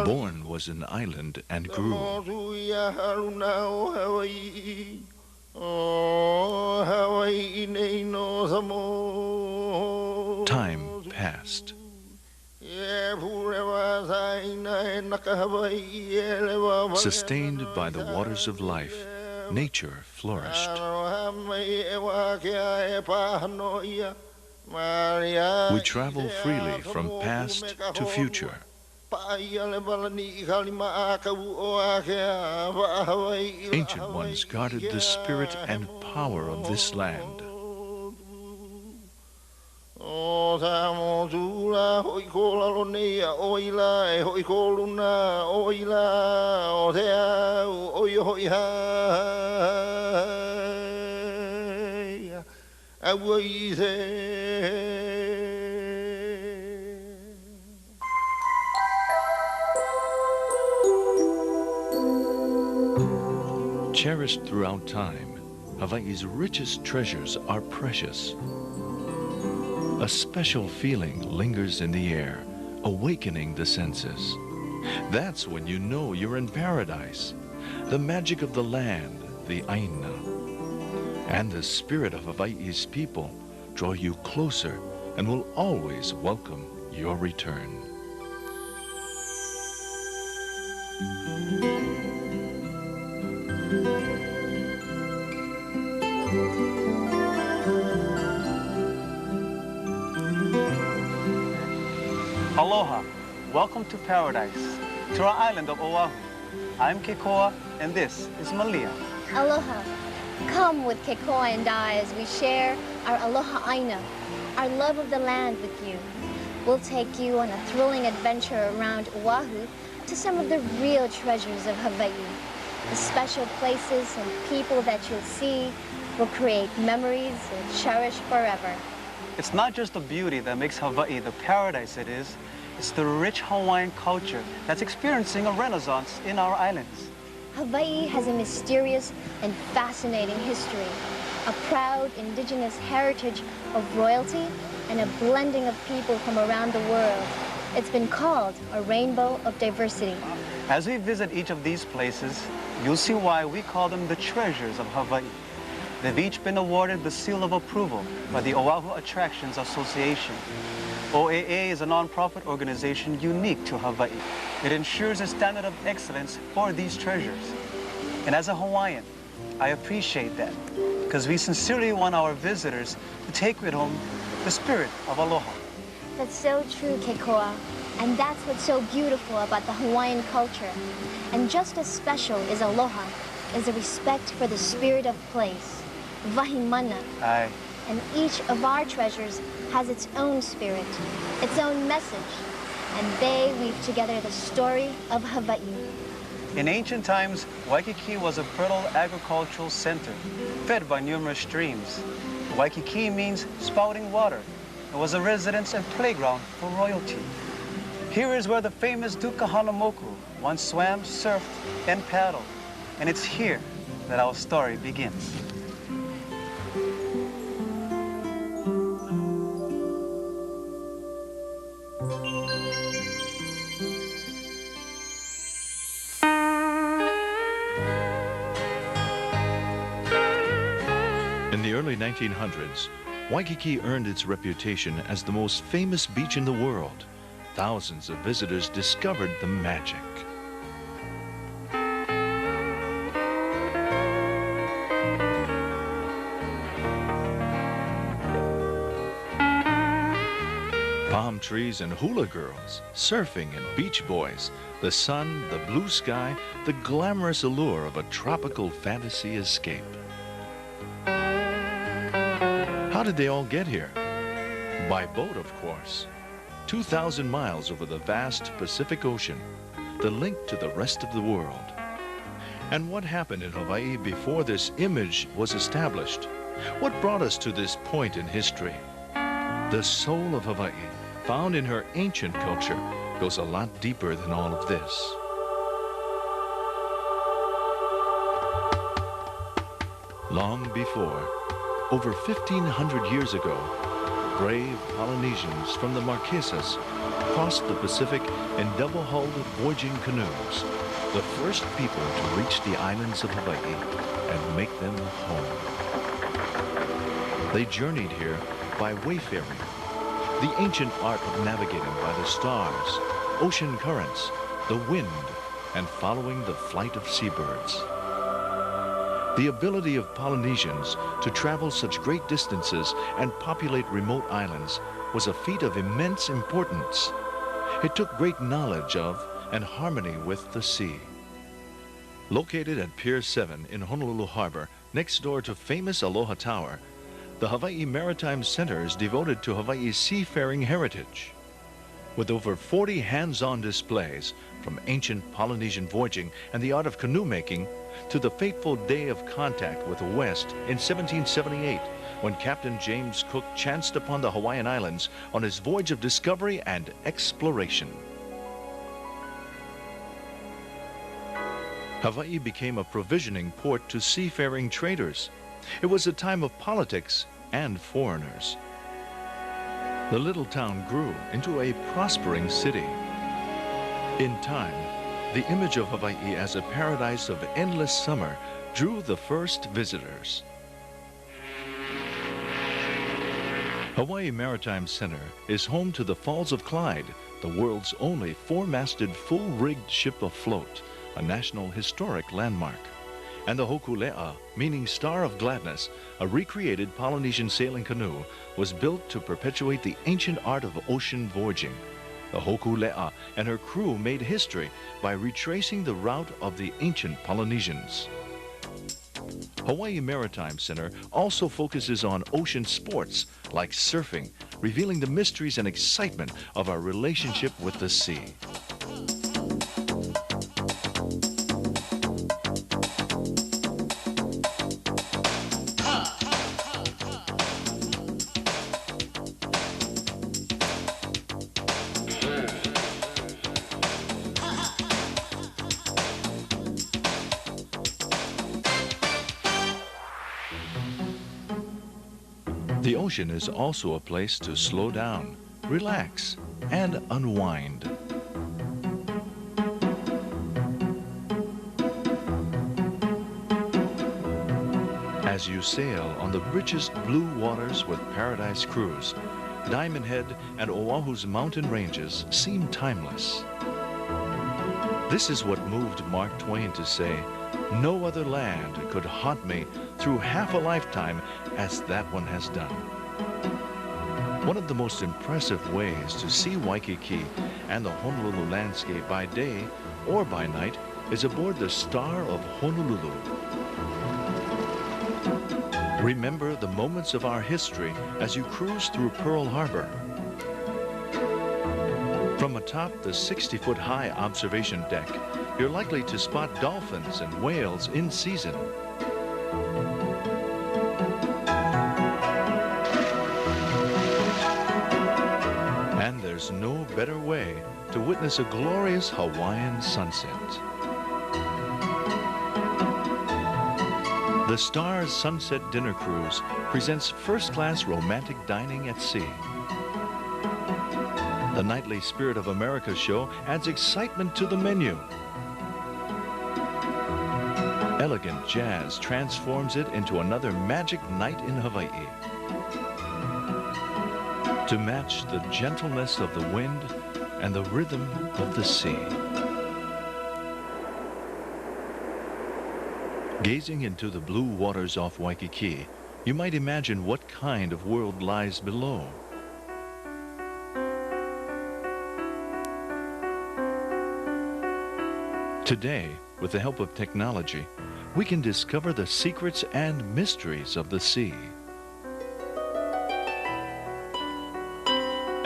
Born was an island and grew. Time passed. Sustained by the waters of life, nature flourished. We travel freely from past to future. Ancient ones guarded the spirit and power of this land. Cherished throughout time, Hawaii's richest treasures are precious. A special feeling lingers in the air, awakening the senses. That's when you know you're in paradise. The magic of the land, the Aina, and the spirit of Hawaii's people draw you closer and will always welcome your return. Aloha, welcome to paradise, to our island of Oahu. I'm Kekoa and this is Malia. Aloha, come with Kekoa and I as we share our Aloha Aina, our love of the land with you. We'll take you on a thrilling adventure around Oahu to some of the real treasures of Hawaii. The special places and people that you'll see will create memories and cherish forever. It's not just the beauty that makes Hawaii the paradise it is, it's the rich Hawaiian culture that's experiencing a renaissance in our islands. Hawaii has a mysterious and fascinating history, a proud indigenous heritage of royalty, and a blending of people from around the world. It's been called a rainbow of diversity. As we visit each of these places, you'll see why we call them the treasures of Hawaii. They've each been awarded the seal of approval by the Oahu Attractions Association. OAA is a non-profit organization unique to Hawaii. It ensures a standard of excellence for these treasures. And as a Hawaiian, I appreciate that, because we sincerely want our visitors to take with home the spirit of aloha. That's so true, Kekoa. And that's what's so beautiful about the Hawaiian culture. And just as special as aloha is a respect for the spirit of place, wahimana. Aye. And each of our treasures has its own spirit, its own message, and they weave together the story of Hawaii. In ancient times, Waikiki was a fertile agricultural center, fed by numerous streams. Waikiki means spouting water. It was a residence and playground for royalty. Here is where the famous Duka Hanamoku once swam, surfed, and paddled. And it's here that our story begins. In the early 1900s, Waikiki earned its reputation as the most famous beach in the world. Thousands of visitors discovered the magic. Palm trees and hula girls, surfing and beach boys, the sun, the blue sky, the glamorous allure of a tropical fantasy escape. How did they all get here? By boat, of course. 2,000 miles over the vast Pacific Ocean, the link to the rest of the world. And what happened in Hawaii before this image was established? What brought us to this point in history? The soul of Hawaii, found in her ancient culture, goes a lot deeper than all of this. Long before, over 1,500 years ago, brave Polynesians from the Marquesas crossed the Pacific in double-hulled voyaging canoes, the first people to reach the islands of Hawaii and make them home. They journeyed here by wayfaring, the ancient art of navigating by the stars, ocean currents, the wind, and following the flight of seabirds. The ability of Polynesians to travel such great distances and populate remote islands was a feat of immense importance. It took great knowledge of and harmony with the sea. Located at Pier 7 in Honolulu Harbor, next door to famous Aloha Tower, the Hawaii Maritime Center is devoted to Hawaii's seafaring heritage. With over 40 hands-on displays, from ancient Polynesian voyaging and the art of canoe making to the fateful day of contact with the West in 1778, when Captain James Cook chanced upon the Hawaiian Islands on his voyage of discovery and exploration. Hawaii became a provisioning port to seafaring traders. It was a time of politics and foreigners. The little town grew into a prospering city. In time, the image of Hawaii as a paradise of endless summer drew the first visitors. Hawaii Maritime Center is home to the Falls of Clyde, the world's only four-masted, full-rigged ship afloat, a National Historic Landmark. And the Hokulea, meaning Star of Gladness, a recreated Polynesian sailing canoe, was built to perpetuate the ancient art of ocean voyaging. The Hokulea and her crew made history by retracing the route of the ancient Polynesians. Hawaii Maritime Center also focuses on ocean sports like surfing, revealing the mysteries and excitement of our relationship with the sea. The ocean is also a place to slow down, relax, and unwind. As you sail on the richest blue waters with Paradise Cruise, Diamond Head and Oahu's mountain ranges seem timeless. This is what moved Mark Twain to say, "No other land could haunt me through half a lifetime as that one has done." One of the most impressive ways to see Waikiki and the Honolulu landscape by day or by night is aboard the Star of Honolulu. Remember the moments of our history as you cruise through Pearl Harbor. From atop the 60-foot-high observation deck, you're likely to spot dolphins and whales in season. And there's no better way to witness a glorious Hawaiian sunset. The Star's Sunset Dinner Cruise presents first-class romantic dining at sea. The nightly Spirit of America show adds excitement to the menu. Elegant jazz transforms it into another magic night in Hawaii. To match the gentleness of the wind and the rhythm of the sea. Gazing into the blue waters off Waikiki, you might imagine what kind of world lies below. Today, with the help of technology, we can discover the secrets and mysteries of the sea.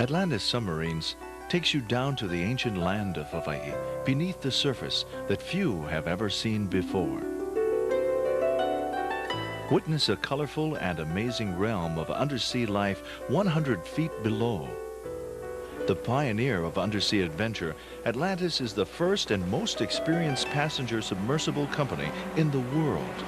Atlantis Submarines takes you down to the ancient land of Hawaii, beneath the surface that few have ever seen before. Witness a colorful and amazing realm of undersea life 100 feet below. The pioneer of undersea adventure, Atlantis is the first and most experienced passenger submersible company in the world.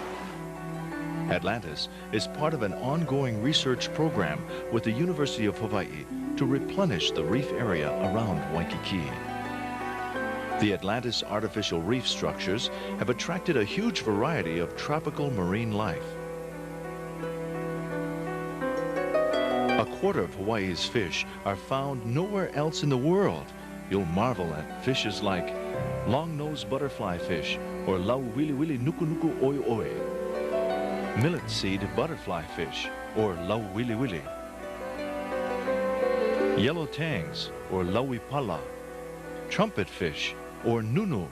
Atlantis is part of an ongoing research program with the University of Hawaii to replenish the reef area around Waikiki. The Atlantis artificial reef structures have attracted a huge variety of tropical marine life. A quarter of Hawaii's fish are found nowhere else in the world. You'll marvel at fishes like long-nosed butterfly fish or lauwiliwili nukunuku oe, millet seed butterfly fish or lauwiliwili, yellow tangs or lauipala, trumpet fish or nunu,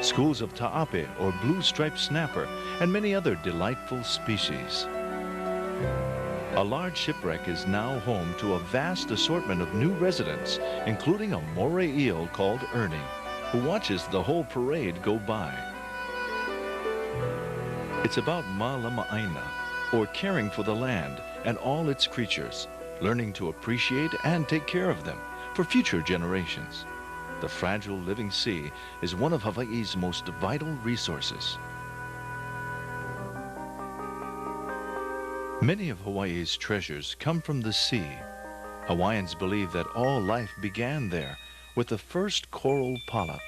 schools of ta'ape or blue striped snapper, and many other delightful species. A large shipwreck is now home to a vast assortment of new residents, including a moray eel called Ernie, who watches the whole parade go by. It's about Aloha Aina, or caring for the land and all its creatures, learning to appreciate and take care of them for future generations. The fragile living sea is one of Hawaii's most vital resources. Many of Hawaii's treasures come from the sea. Hawaiians believe that all life began there with the first coral polyp.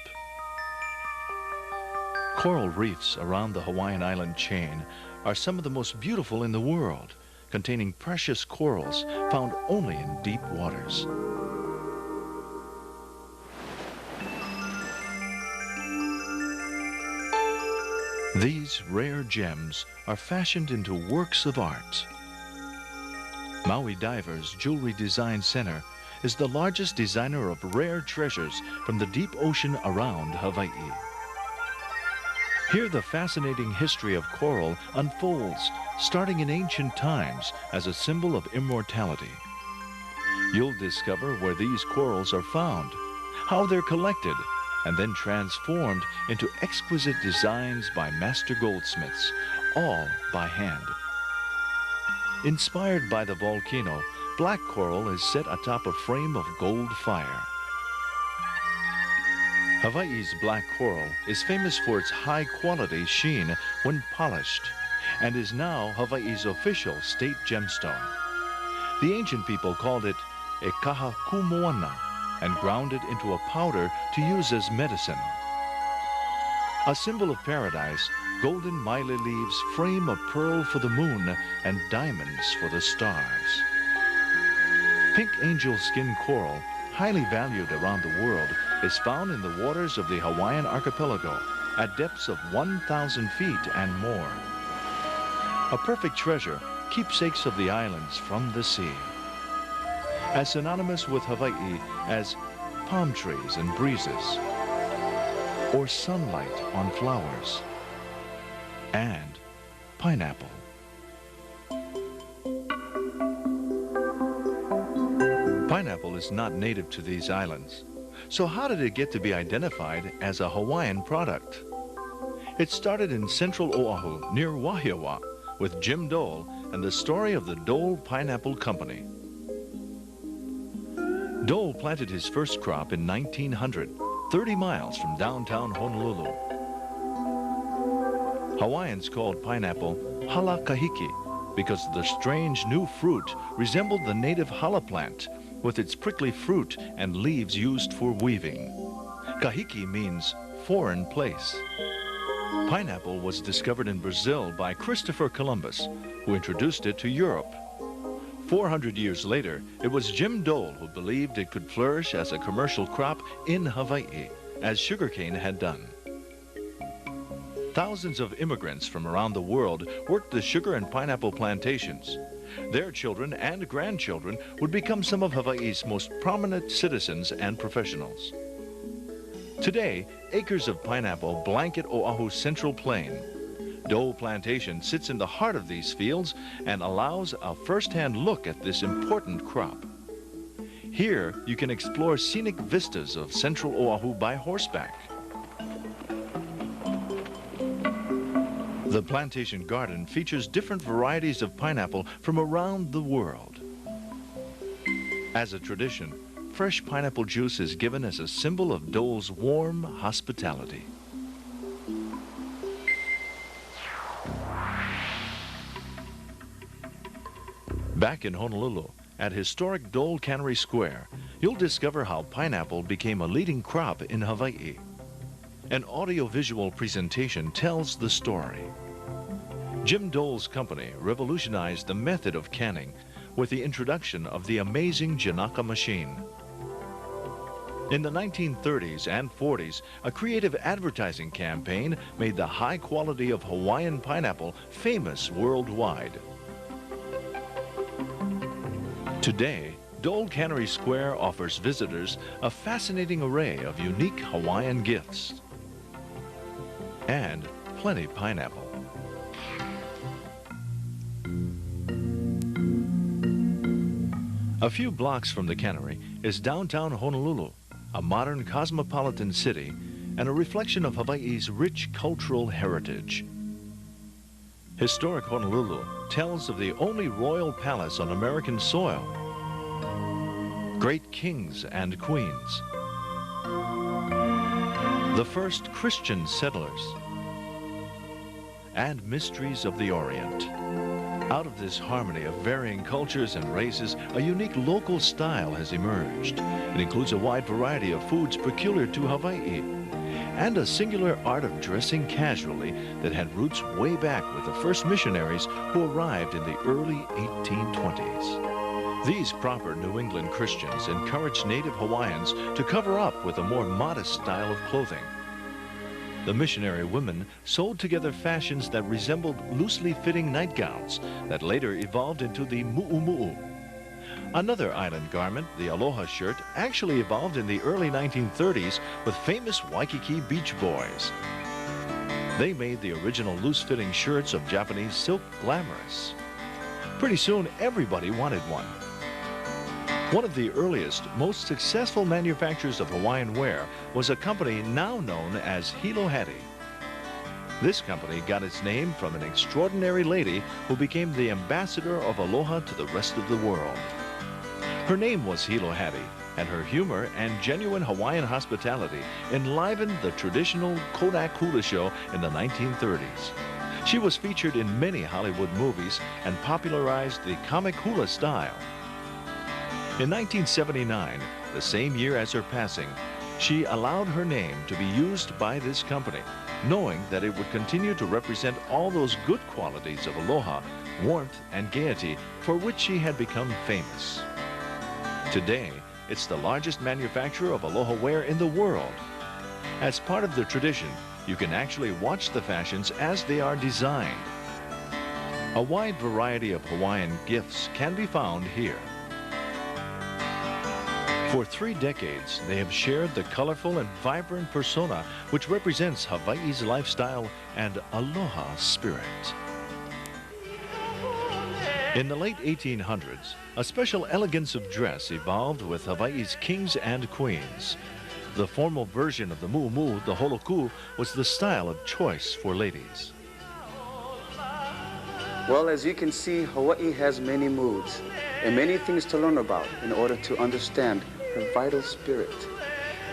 Coral reefs around the Hawaiian island chain are some of the most beautiful in the world, containing precious corals found only in deep waters. These rare gems are fashioned into works of art. Maui Divers Jewelry Design Center is the largest designer of rare treasures from the deep ocean around Hawaii. Here the fascinating history of coral unfolds, starting in ancient times as a symbol of immortality. You'll discover where these corals are found, how they're collected, and then transformed into exquisite designs by master goldsmiths, all by hand. Inspired by the volcano, black coral is set atop a frame of gold fire. Hawaii's black coral is famous for its high-quality sheen when polished, and is now Hawaii's official state gemstone. The ancient people called it e kaha kumoana, and ground it into a powder to use as medicine. A symbol of paradise, golden maile leaves frame a pearl for the moon and diamonds for the stars. Pink angel skin coral, highly valued around the world, is found in the waters of the Hawaiian archipelago at depths of 1,000 feet and more. A perfect treasure, keepsakes of the islands from the sea. As synonymous with Hawaii as palm trees and breezes, or sunlight on flowers, and pineapple. Pineapple is not native to these islands. So how did it get to be identified as a Hawaiian product? It started in central Oahu near Wahiawa with Jim Dole and the story of the Dole Pineapple Company. Dole planted his first crop in 1900, 30 miles from downtown Honolulu. Hawaiians called pineapple hala kahiki because the strange new fruit resembled the native hala plant with its prickly fruit and leaves used for weaving. Kahiki means foreign place. Pineapple was discovered in Brazil by Christopher Columbus, who introduced it to Europe. 400 years later, it was Jim Dole who believed it could flourish as a commercial crop in Hawaii, as sugarcane had done. Thousands of immigrants from around the world worked the sugar and pineapple plantations. Their children and grandchildren would become some of Hawaii's most prominent citizens and professionals. Today, acres of pineapple blanket Oahu's central plain. Dole Plantation sits in the heart of these fields and allows a first-hand look at this important crop. Here, you can explore scenic vistas of central Oahu by horseback. The plantation garden features different varieties of pineapple from around the world. As a tradition, fresh pineapple juice is given as a symbol of Dole's warm hospitality. Back in Honolulu, at historic Dole Cannery Square, you'll discover how pineapple became a leading crop in Hawaii. An audiovisual presentation tells the story. Jim Dole's company revolutionized the method of canning with the introduction of the amazing Janaka machine. In the 1930s and 40s, a creative advertising campaign made the high quality of Hawaiian pineapple famous worldwide. Today, Dole Cannery Square offers visitors a fascinating array of unique Hawaiian gifts and plenty pineapple. A few blocks from the cannery is downtown Honolulu, a modern cosmopolitan city and a reflection of Hawaii's rich cultural heritage. Historic Honolulu tells of the only royal palace on American soil, great kings and queens, the first Christian settlers, and mysteries of the Orient. Out of this harmony of varying cultures and races, a unique local style has emerged. It includes a wide variety of foods peculiar to Hawaii, and a singular art of dressing casually that had roots way back with the first missionaries who arrived in the early 1820s. These proper New England Christians encouraged native Hawaiians to cover up with a more modest style of clothing. The missionary women sewed together fashions that resembled loosely fitting nightgowns that later evolved into the mu'umu'u. Another island garment, the aloha shirt, actually evolved in the early 1930s with famous Waikiki Beach Boys. They made the original loose-fitting shirts of Japanese silk glamorous. Pretty soon, everybody wanted one. One of the earliest, most successful manufacturers of Hawaiian wear was a company now known as Hilo Hattie. This company got its name from an extraordinary lady who became the ambassador of aloha to the rest of the world. Her name was Hilo Hattie, and her humor and genuine Hawaiian hospitality enlivened the traditional Kodak hula show in the 1930s. She was featured in many Hollywood movies and popularized the comic hula style. In 1979, the same year as her passing, she allowed her name to be used by this company, knowing that it would continue to represent all those good qualities of aloha, warmth, and gaiety for which she had become famous. Today, it's the largest manufacturer of aloha wear in the world. As part of the tradition, you can actually watch the fashions as they are designed. A wide variety of Hawaiian gifts can be found here. For 3 decades, they have shared the colorful and vibrant persona which represents Hawaii's lifestyle and aloha spirit. In the late 1800s, a special elegance of dress evolved with Hawaii's kings and queens. The formal version of the mu'umu'u, the holoku, was the style of choice for ladies. Well, as you can see, Hawaii has many moods and many things to learn about in order to understand her vital spirit.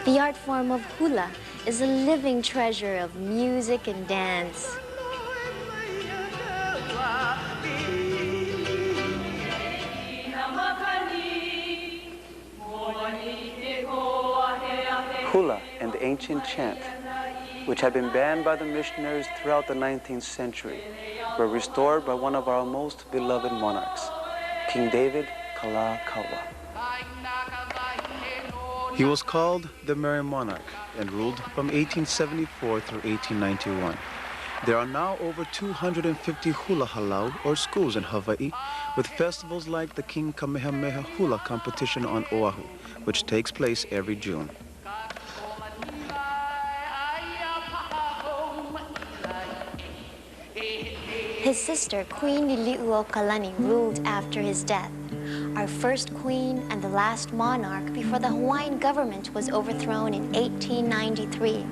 The art form of hula is a living treasure of music and dance. Hula and the ancient chant, which had been banned by the missionaries throughout the 19th century, were restored by one of our most beloved monarchs, King David Kalakaua. He was called the Merry Monarch and ruled from 1874 through 1891. There are now over 250 hula halau, or schools, in Hawaii, with festivals like the King Kamehameha Hula competition on Oahu, which takes place every June. His sister, Queen Liliuokalani, ruled after his death, our first queen and the last monarch before the Hawaiian government was overthrown in 1893.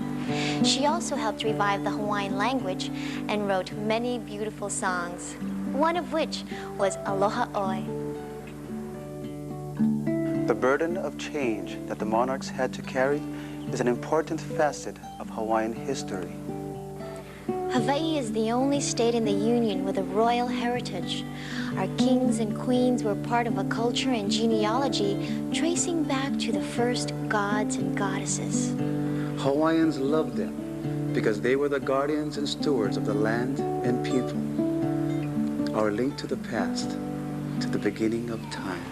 She also helped revive the Hawaiian language and wrote many beautiful songs, one of which was Aloha Oi. The burden of change that the monarchs had to carry is an important facet of Hawaiian history. Hawaii is the only state in the Union with a royal heritage. Our kings and queens were part of a culture and genealogy tracing back to the first gods and goddesses. Hawaiians loved them because they were the guardians and stewards of the land and people. Our link to the past, to the beginning of time.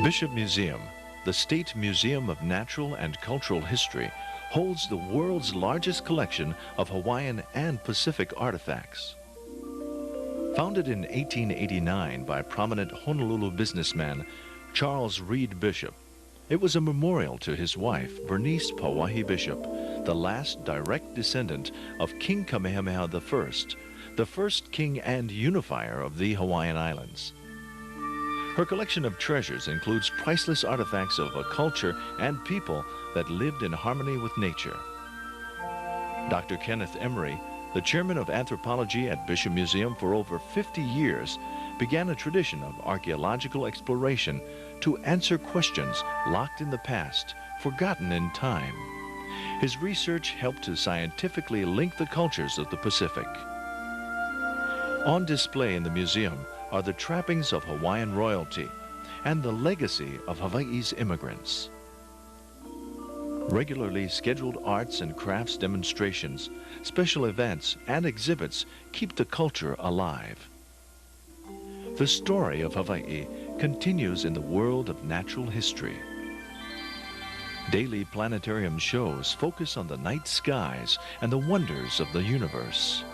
Bishop Museum, the State Museum of Natural and Cultural History, holds the world's largest collection of Hawaiian and Pacific artifacts. Founded in 1889 by prominent Honolulu businessman Charles Reed Bishop, it was a memorial to his wife, Bernice Pauahi Bishop, the last direct descendant of King Kamehameha I, the first king and unifier of the Hawaiian Islands. Her collection of treasures includes priceless artifacts of a culture and people that lived in harmony with nature. Dr. Kenneth Emery, the chairman of anthropology at Bishop Museum for over 50 years, began a tradition of archaeological exploration to answer questions locked in the past, forgotten in time. His research helped to scientifically link the cultures of the Pacific. On display in the museum are the trappings of Hawaiian royalty and the legacy of Hawaii's immigrants. Regularly scheduled arts and crafts demonstrations, special events, and exhibits keep the culture alive. The story of Hawaii continues in the world of natural history. Daily planetarium shows focus on the night skies and the wonders of the universe.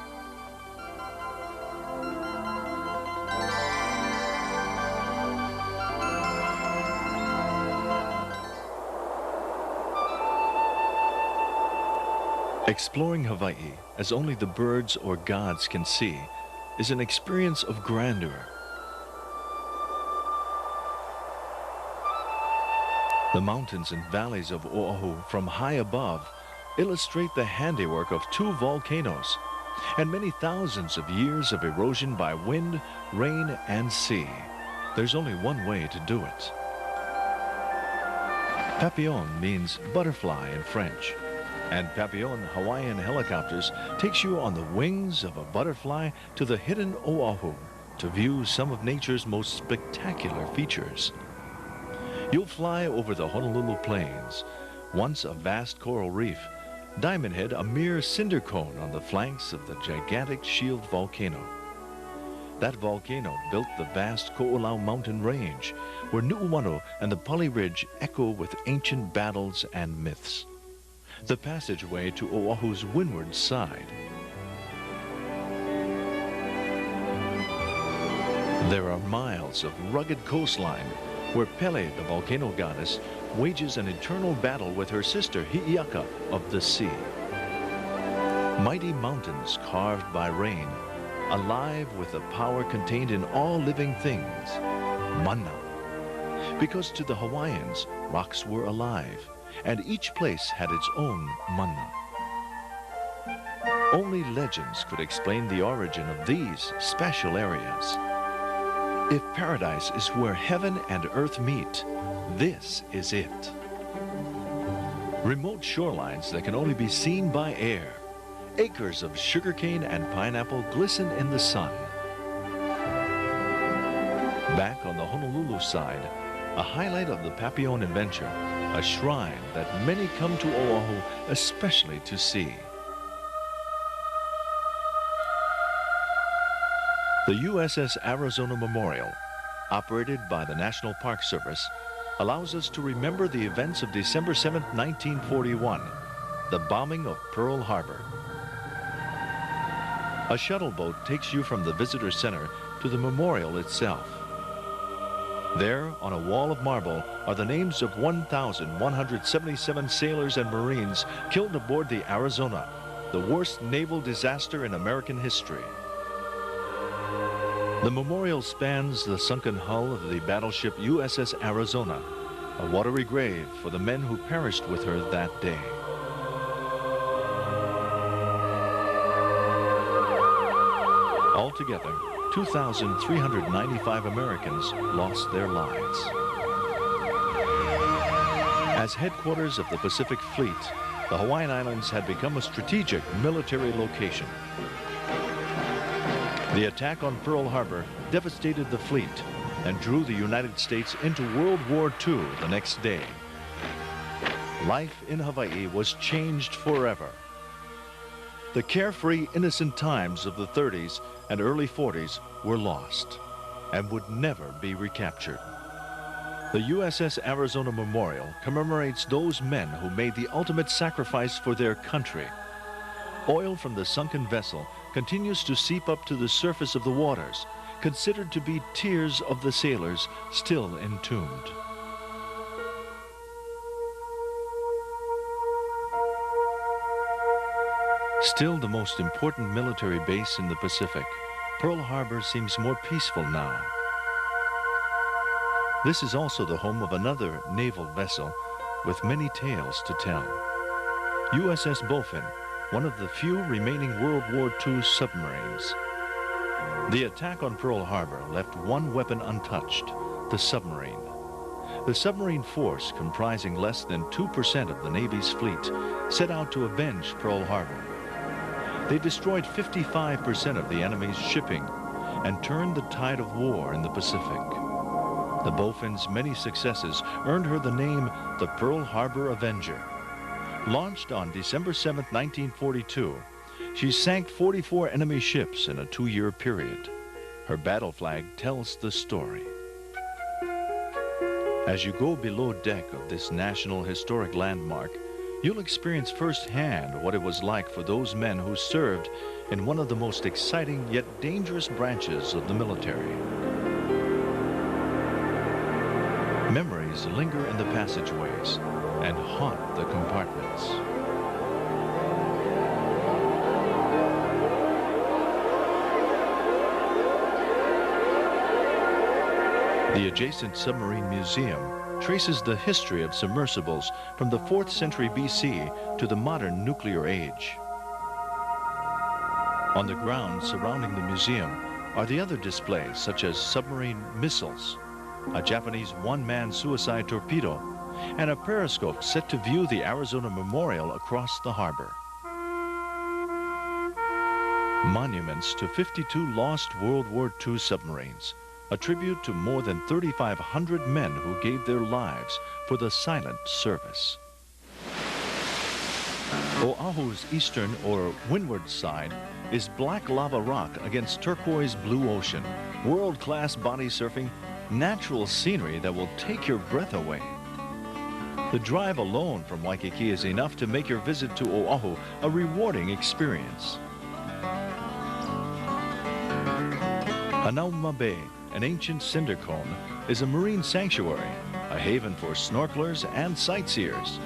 Exploring Hawaii, as only the birds or gods can see, is an experience of grandeur. The mountains and valleys of Oahu from high above illustrate the handiwork of two volcanoes and many thousands of years of erosion by wind, rain, and sea. There's only one way to do it. Papillon means butterfly in French, and Papillon Hawaiian helicopters takes you on the wings of a butterfly to the hidden Oahu to view some of nature's most spectacular features. You'll fly over the Honolulu Plains, once a vast coral reef, Diamond Head a mere cinder cone on the flanks of the gigantic Shield volcano. That volcano built the vast Ko'olau mountain range, where Nu'uanu and the Pali Ridge echo with ancient battles and myths. The passageway to Oahu's windward side. There are miles of rugged coastline where Pele, the volcano goddess, wages an eternal battle with her sister Hi'iaka of the sea. Mighty mountains carved by rain, alive with the power contained in all living things, mana. Because to the Hawaiians, rocks were alive, and each place had its own mana. Only legends could explain the origin of these special areas. If paradise is where heaven and earth meet, this is it. Remote shorelines that can only be seen by air. Acres of sugarcane and pineapple glisten in the sun. Back on the Honolulu side, a highlight of the Papillon adventure, a shrine that many come to Oahu especially to see. The USS Arizona Memorial, operated by the National Park Service, allows us to remember the events of December 7, 1941, the bombing of Pearl Harbor. A shuttle boat takes you from the visitor center to the memorial itself. There, on a wall of marble, are the names of 1,177 sailors and Marines killed aboard the Arizona, the worst naval disaster in American history. The memorial spans the sunken hull of the battleship USS Arizona, a watery grave for the men who perished with her that day. Altogether, 2,395 Americans lost their lives. As headquarters of the Pacific Fleet, the Hawaiian Islands had become a strategic military location. The attack on Pearl Harbor devastated the fleet and drew the United States into World War II the next day. Life in Hawaii was changed forever. The carefree, innocent times of the 30s and early 40s were lost and would never be recaptured. The USS Arizona Memorial commemorates those men who made the ultimate sacrifice for their country. Oil from the sunken vessel continues to seep up to the surface of the waters, considered to be tears of the sailors still entombed. Still the most important military base in the Pacific, Pearl Harbor seems more peaceful now. This is also the home of another naval vessel with many tales to tell. USS Bowfin, one of the few remaining World War II submarines. The attack on Pearl Harbor left one weapon untouched, the submarine. The submarine force, comprising less than 2% of the Navy's fleet, set out to avenge Pearl Harbor. They destroyed 55% of the enemy's shipping and turned the tide of war in the Pacific. The Bowfin's many successes earned her the name the Pearl Harbor Avenger. Launched on December 7, 1942, she sank 44 enemy ships in a 2-year period. Her battle flag tells the story. As you go below deck of this national historic landmark, you'll experience firsthand what it was like for those men who served in one of the most exciting yet dangerous branches of the military. Memories linger in the passageways and haunt the compartments. The adjacent submarine museum traces the history of submersibles from the 4th century BC to the modern nuclear age. On the ground surrounding the museum are the other displays, such as submarine missiles, a Japanese one-man suicide torpedo, and a periscope set to view the Arizona Memorial across the harbor. Monuments to 52 lost World War II submarines, a tribute to more than 3,500 men who gave their lives for the silent service. Oahu's eastern or windward side is black lava rock against turquoise blue ocean, world-class body surfing, natural scenery that will take your breath away. The drive alone from Waikiki is enough to make your visit to Oahu a rewarding experience. Hanauma Bay, an ancient cinder cone, is a marine sanctuary, a haven for snorkelers and sightseers.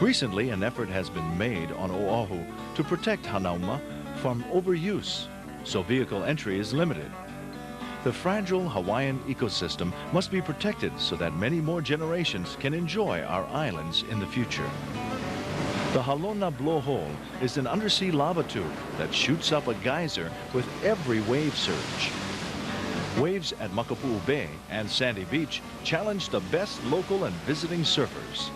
Recently, an effort has been made on Oahu to protect Hanauma from overuse, so vehicle entry is limited. The fragile Hawaiian ecosystem must be protected so that many more generations can enjoy our islands in the future. The Halona Blowhole is an undersea lava tube that shoots up a geyser with every wave surge. Waves at Makapu'u Bay and Sandy Beach challenge the best local and visiting surfers.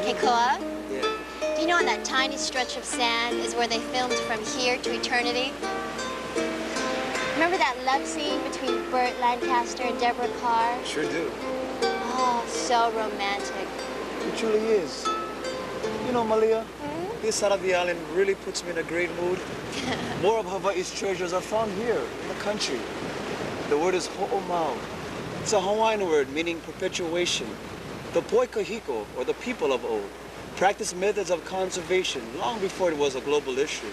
Kekoa? Yeah. Do you know on that tiny stretch of sand is where they filmed From Here to Eternity? Remember that love scene between Burt Lancaster and Deborah Carr? Sure do. Oh, so romantic. It truly is. You know, Malia, this side of the island really puts me in a great mood. More of Hawaii's treasures are found here in the country. The word is ho'omau. It's a Hawaiian word meaning perpetuation. The Poikahiko, or the people of old, practiced methods of conservation long before it was a global issue.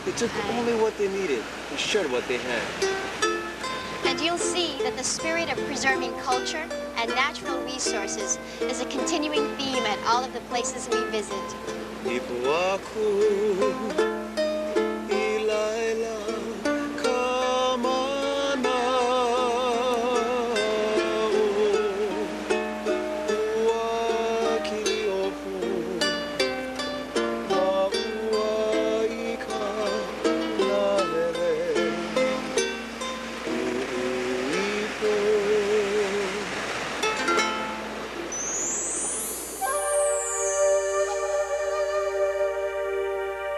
They took only what they needed and shared what they had. And you'll see that the spirit of preserving culture and natural resources is a continuing theme at all of the places we visit.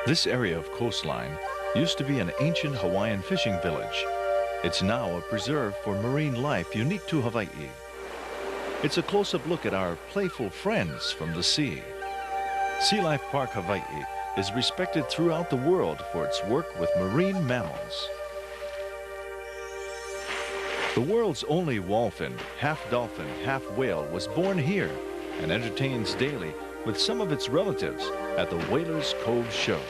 This area of coastline used to be an ancient Hawaiian fishing village. It's now a preserve for marine life unique to Hawaii. It's a close-up look at our playful friends from the sea. Sea Life Park Hawaii is respected throughout the world for its work with marine mammals. The world's only wallfin, half dolphin, half whale, was born here and entertains daily with some of its relatives at the Whalers Cove Show.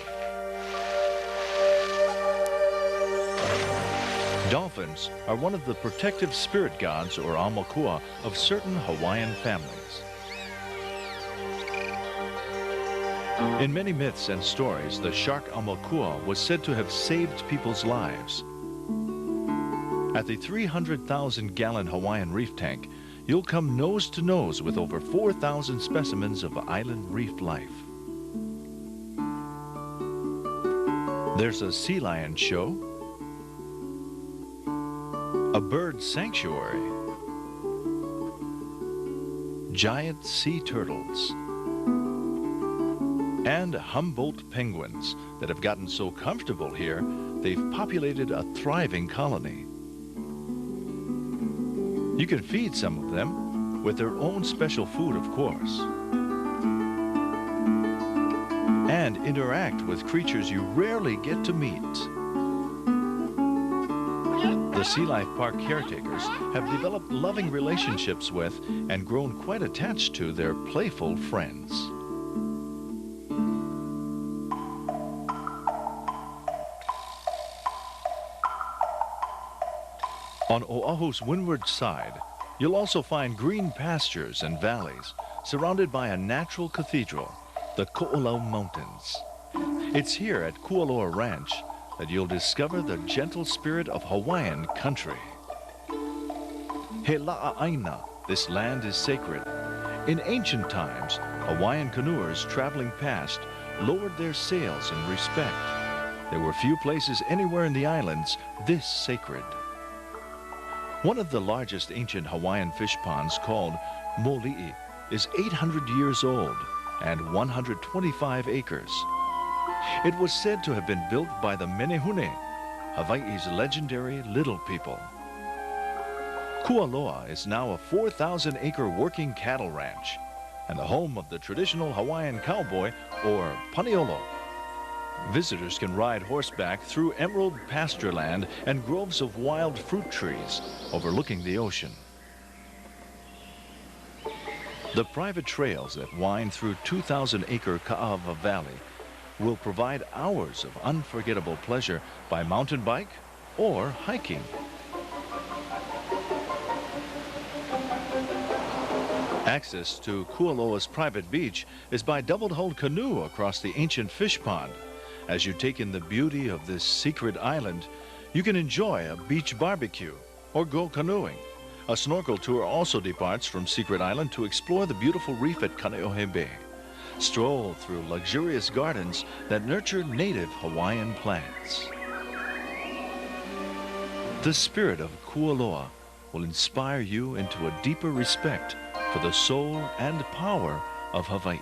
Dolphins are one of the protective spirit gods or aumakua of certain Hawaiian families. In many myths and stories, the shark aumakua was said to have saved people's lives. At the 300,000-gallon Hawaiian reef tank, you'll come nose to nose with over 4,000 specimens of island reef life. There's a sea lion show, a bird sanctuary, giant sea turtles, and Humboldt penguins that have gotten so comfortable here, they've populated a thriving colony. You can feed some of them with their own special food, of course, and interact with creatures you rarely get to meet. The Sea Life Park caretakers have developed loving relationships with and grown quite attached to their playful friends. On Oahu's windward side, you'll also find green pastures and valleys surrounded by a natural cathedral, the Ko'olau Mountains. It's here at Kualoa Ranch that you'll discover the gentle spirit of Hawaiian country. Aloha Aina, this land is sacred. In ancient times, Hawaiian canoers traveling past lowered their sails in respect. There were few places anywhere in the islands this sacred. One of the largest ancient Hawaiian fish ponds, called Moli'i, is 800 years old and 125 acres. It was said to have been built by the Menehune, Hawaii's legendary little people. Kualoa is now a 4,000-acre working cattle ranch and the home of the traditional Hawaiian cowboy, or paniolo. Visitors can ride horseback through emerald pasture land and groves of wild fruit trees overlooking the ocean. The private trails that wind through 2,000-acre Ka'ava Valley will provide hours of unforgettable pleasure by mountain bike or hiking. Access to Kualoa's private beach is by double-hulled canoe across the ancient fish pond. As you take in the beauty of this secret island, you can enjoy a beach barbecue or go canoeing. A snorkel tour also departs from Secret Island to explore the beautiful reef at Kaneohe Bay. Stroll through luxurious gardens that nurture native Hawaiian plants. The spirit of Kualoa will inspire you into a deeper respect for the soul and power of Hawaii.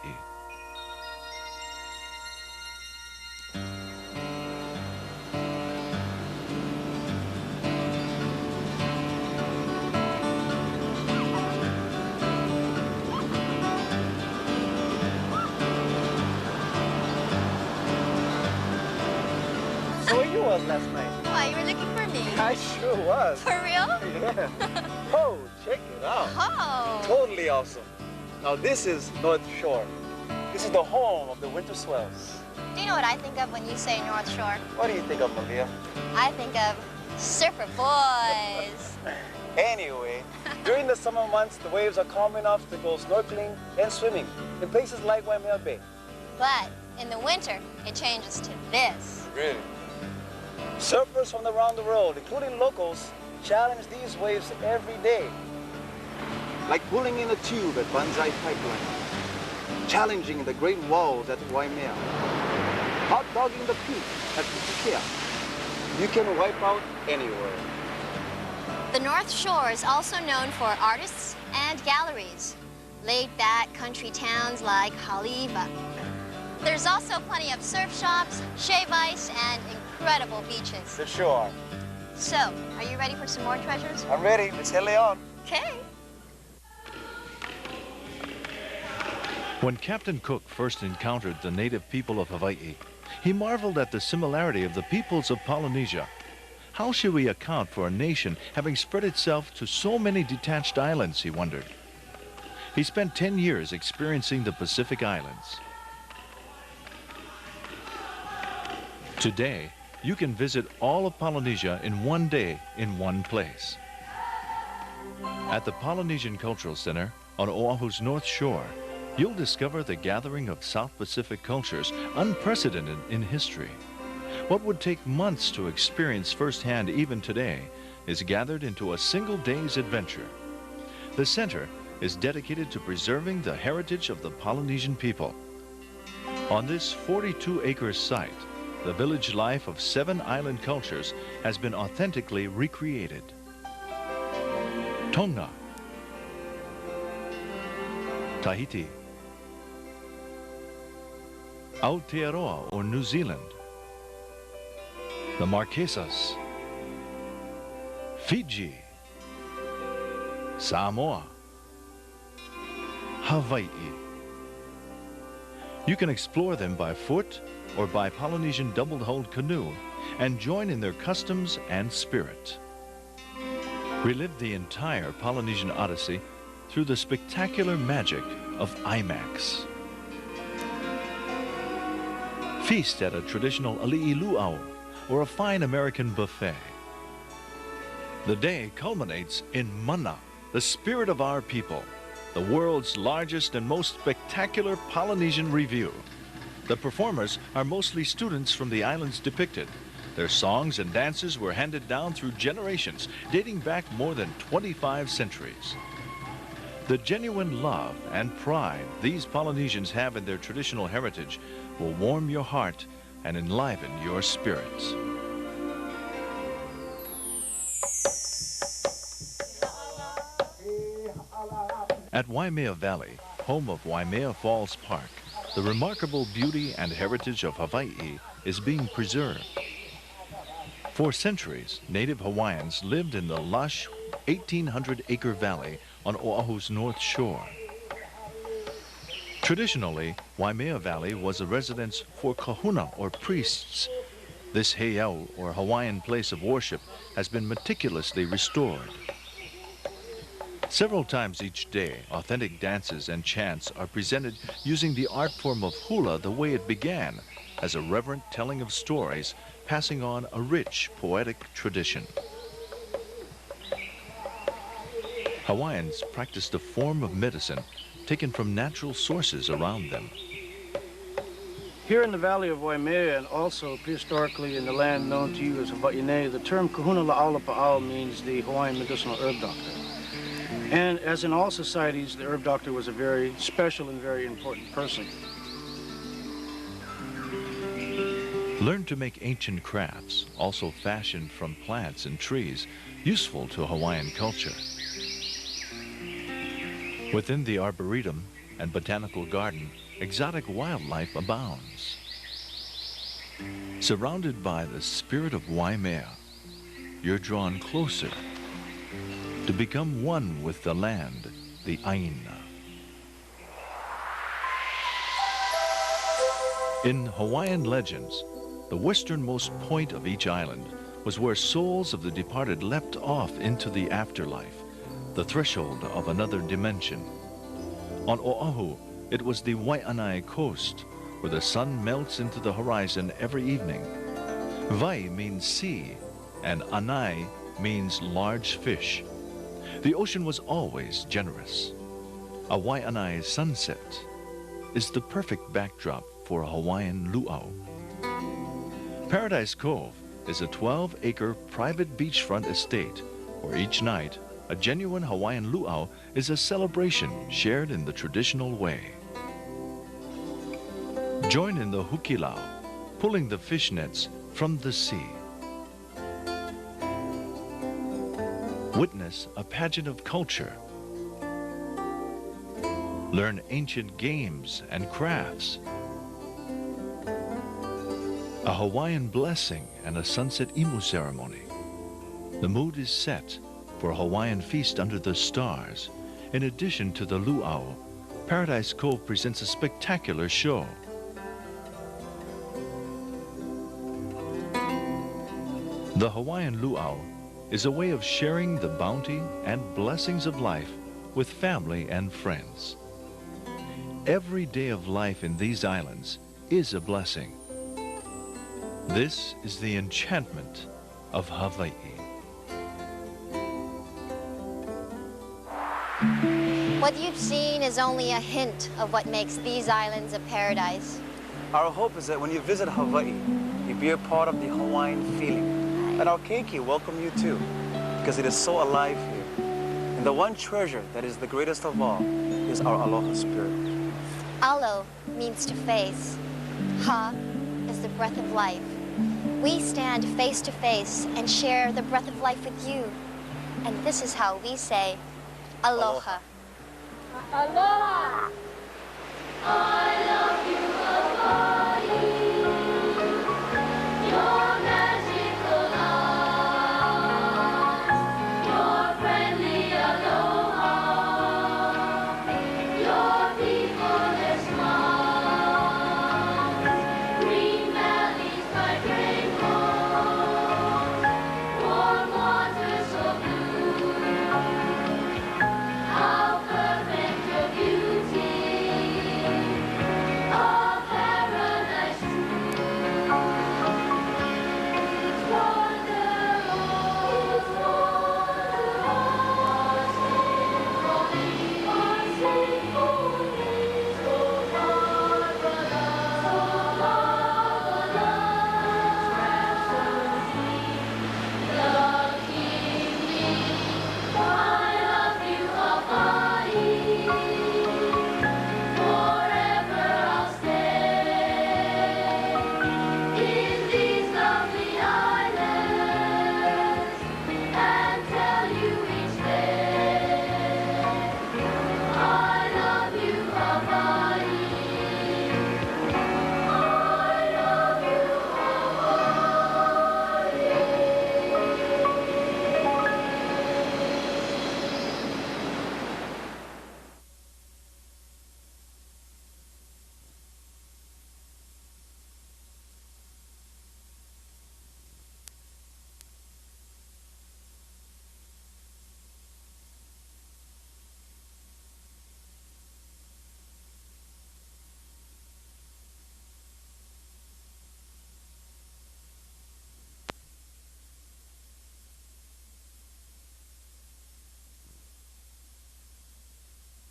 So where you was last night? Why, you were looking for me? I sure was. For real? Yeah. Oh, check it out. Oh. Totally awesome. Now this is North Shore. This is the home of the winter swells. Do you know what I think of when you say North Shore? What do you think of, Malia? I think of Surfer boys. Anyway, during the summer months, the waves are calm enough to go snorkeling and swimming in places like Waimea Bay. But in the winter, it changes to this. Really? Surfers from around the world, including locals, challenge these waves every day. Like pulling in a tube at Banzai Pipeline, challenging the Great Walls at Waimea, hot dogging the peak at Putukea. You can wipe out anywhere. The North Shore is also known for artists and galleries. Laid-back country towns like Haleiwa. There's also plenty of surf shops, shave ice, and incredible beaches. There sure are. So, are you ready for some more treasures? I'm ready. Let's head on. Okay. When Captain Cook first encountered the native people of Hawaii, he marveled at the similarity of the peoples of Polynesia. How should we account for a nation having spread itself to so many detached islands, he wondered. He spent 10 years experiencing the Pacific Islands. Today, you can visit all of Polynesia in one day in one place. At the Polynesian Cultural Center on Oahu's North Shore, you'll discover the gathering of South Pacific cultures unprecedented in history. What would take months to experience firsthand even today is gathered into a single day's adventure. The center is dedicated to preserving the heritage of the Polynesian people. On this 42-acre site, the village life of 7 island cultures has been authentically recreated. Tonga, Tahiti, Aotearoa or New Zealand, the Marquesas, Fiji, Samoa, Hawaii. You can explore them by foot or by Polynesian double-hulled canoe and join in their customs and spirit. Relive the entire Polynesian Odyssey through the spectacular magic of IMAX. Feast at a traditional ali'i luau or a fine American buffet. The day culminates in Mana, the spirit of our people, the world's largest and most spectacular Polynesian review. The performers are mostly students from the islands depicted. Their songs and dances were handed down through generations, dating back more than 25 centuries. The genuine love and pride these Polynesians have in their traditional heritage will warm your heart and enliven your spirits. At Waimea Valley, home of Waimea Falls Park, the remarkable beauty and heritage of Hawaii is being preserved. For centuries, native Hawaiians lived in the lush 1,800-acre valley on Oahu's North Shore. Traditionally, Waimea Valley was a residence for kahuna or priests. This heiau or Hawaiian place of worship has been meticulously restored. Several times each day, authentic dances and chants are presented using the art form of hula the way it began, as a reverent telling of stories, passing on a rich poetic tradition. Hawaiians practiced a form of medicine taken from natural sources around them. Here in the valley of Waimea and also prehistorically in the land known to you as Hawaii, the term kahuna la'aulapa'au means the Hawaiian medicinal herb doctor. And as in all societies, the herb doctor was a very special and very important person. Learn to make ancient crafts, also fashioned from plants and trees, useful to Hawaiian culture. Within the arboretum and botanical garden, exotic wildlife abounds. Surrounded by the spirit of Waimea, you're drawn closer to become one with the land, the Aina. In Hawaiian legends, the westernmost point of each island was where souls of the departed leapt off into the afterlife, the threshold of another dimension. On Oahu, it was the Waianae coast, where the sun melts into the horizon every evening. Vai means sea, and anai means large fish. The ocean was always generous. A Waianae sunset is the perfect backdrop for a Hawaiian luau. Paradise Cove is a 12-acre private beachfront estate where each night a genuine Hawaiian luau is a celebration shared in the traditional way. Join in the hukilau, pulling the fish nets from the sea. Witness a pageant of culture. Learn ancient games and crafts. A Hawaiian blessing and a sunset imu ceremony. The mood is set for a Hawaiian feast under the stars. In addition to the luau, Paradise Cove presents a spectacular show. The Hawaiian luau is a way of sharing the bounty and blessings of life with family and friends. Every day of life in these islands is a blessing. This is the enchantment of Hawaii. What you've seen is only a hint of what makes these islands a paradise. Our hope is that when you visit Hawaii, you be a part of the Hawaiian feeling. And our keiki welcome you too, because it is so alive here. And the one treasure that is the greatest of all is our aloha spirit. Alo means to face. Ha is the breath of life. We stand face to face and share the breath of life with you. And this is how we say aloha. Aloha! I love you.